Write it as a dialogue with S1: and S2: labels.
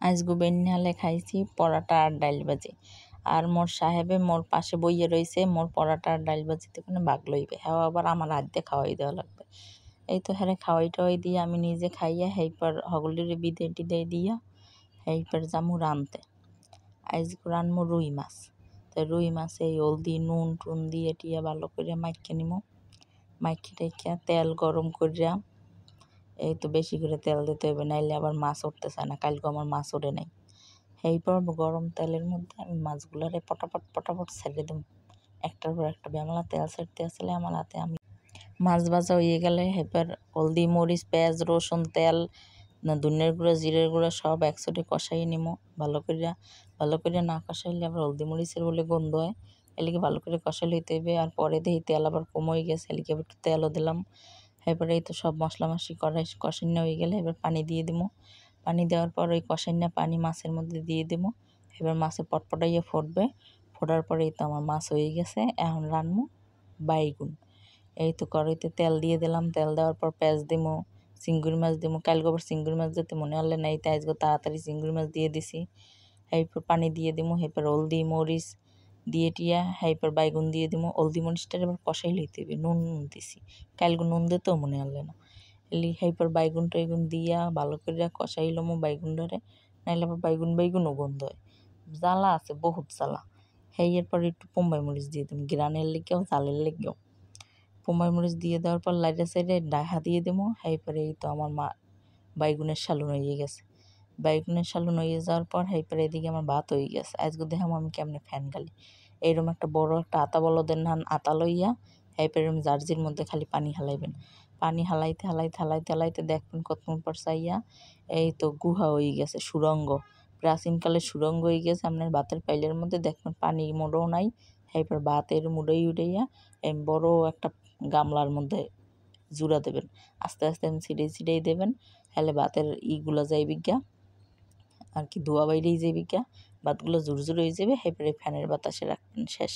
S1: আজগু বেন্যালে খাইছি পরাটা আর ডাইল ভাজি। আর মোর সাহেবে মোর পাশে বইয়ে রয়েছে, মোর পরাটা আর ডাইল ভাজিতে কোনো ভাগ লইবে, হ্যাঁ আবার আমার হাত দিয়ে খাওয়াই দেওয়া লাগবে। এই তো হ্যাঁ খাওয়াই টাওয়াই দিয়ে আমি নিজে খাইয়া হেইপার হগলিরে বিদে টিদে দিয়া হেইপার জামু রানতে। আজকে রানমু রুই মাছ। তো রুই মাছে হলদি নুন টুন দিয়ে টিয়া ভালো করে মাইখে নিমু। মাইখে টেখা তেল গরম করিয়া, এই তো বেশি করে তেল দিতে হবে, নাইলে আবার মাছ উঠতে চায় না। কালকে আমার মাছ ওঠে নাই। এইপর গরম তেলের মধ্যে আমি মাছগুলারে পটাপট পটাপট ছেড়ে দেব। একটার পর একটা বেমলা তেল ছাড়তে আসলে আমার হাতে আমি মাছ ভাজা হয়ে গেলে এবার হলদি মরিচ পেঁয়াজ রসুন তেল ধনিয়ার গুঁড়া জিরের গুঁড়া সব একসাথে কষাই নিমো ভালো করে না কষাইলে আবার হলদি মরিচের বলে গন্ধ হয়। এলিকে ভালো করে কষাই লইতে হবে। আর পরে দেখি তেল আবার কম হয়ে গেছে, এলিকে আবার একটু তেলও দিলাম। এরপরে এই তো সব মশলা মশলি কষাইনা হয়ে গেলে এবার পানি দিয়ে দিব। পানি দেওয়ার পর ওই কষাইনা পানি মাছের মধ্যে দিয়ে দিব। এবার মাছে পটপটাইয়া ফুটবে, ফোটার পরে এই তো আমার মাছ হয়ে গেছে। এখন রান্নু বাইগুন। এই তো কড়াইতে তেল দিয়ে দিলাম, তেল দেওয়ার পর পেঁয়াজ দিমু, চিংড়ি মাছ দিমু। কালকে আবার চিংড়ি মাছ দিতে মনে হলে নাই, তাই আজকে তাড়াতাড়ি চিংড়ি মাছ দিয়ে দিছি। এরপর পানি দিয়ে দিমু, এরপর হলদি মরিচ দিয়ে টিয়া এরপর বাইগুন দিয়ে দিমু। হলদি মরিচটা এবার কষাই লইতে হবে, নুন দিছি, কালকে নুন দিতেও মনে হলে না। এরপর বাইগুন টাইগুন দিয়া ভালো করে কষাই লমু বাইগুনটারে, নাইলে আবার বাইগুনও গন্ধ হয়। জ্বালা আছে বহুত জ্বালা। এরপর একটু বোম্বাই মরিচ দিয়ে দিম, গ্রানের লেগেও ঝালের লেগেও। বোম্বাই মরিচ দিয়ে দেওয়ার পর লাইটে সাইডে ডাহা দিয়ে দেবো। এরপরে এই তো আমার বাইগুনের সালুন হয়ে গেছে। বাইগুনের সালুন হয়ে যাওয়ার পর এরপরে এদিকে আমার ভাত হয়ে গেছে। আজকে দেখাম আমি কেমনে ফ্যান গালি। এইরকম একটা বড় একটা আতা বলদের ধান আতা লইয়া এরপরে জার্জির মধ্যে খালি পানি হালাইবেন। পানি হালাইতে হালাইতে হালাইতে হালাইতে দেখবেন কতক্ষণ পর চাইয়া এই তো গুহা হয়ে গেছে, সুড়ঙ্গ, প্রাচীনকালে সুড়ঙ্গ হয়ে গেছে আপনার ভাতের পাইলের মধ্যে। দেখবেন পানি মোড়ও নাই। এরপর ভাতের মুড়াই উঠাইয়া বড় একটা গামলার মধ্যে জুড়া দেবেন, আস্তে আস্তে ছিটাই দেবেন। তাহলে ভাতের ইগুলো যাইবিজ্ঞা আর কি ধোয়া বাইরেই যাইবিজ্ঞা, ভাতগুলো জুরজুর হয়ে যাবে। এরপরে ফ্যানের বাতাসে রাখবেন, শেষ।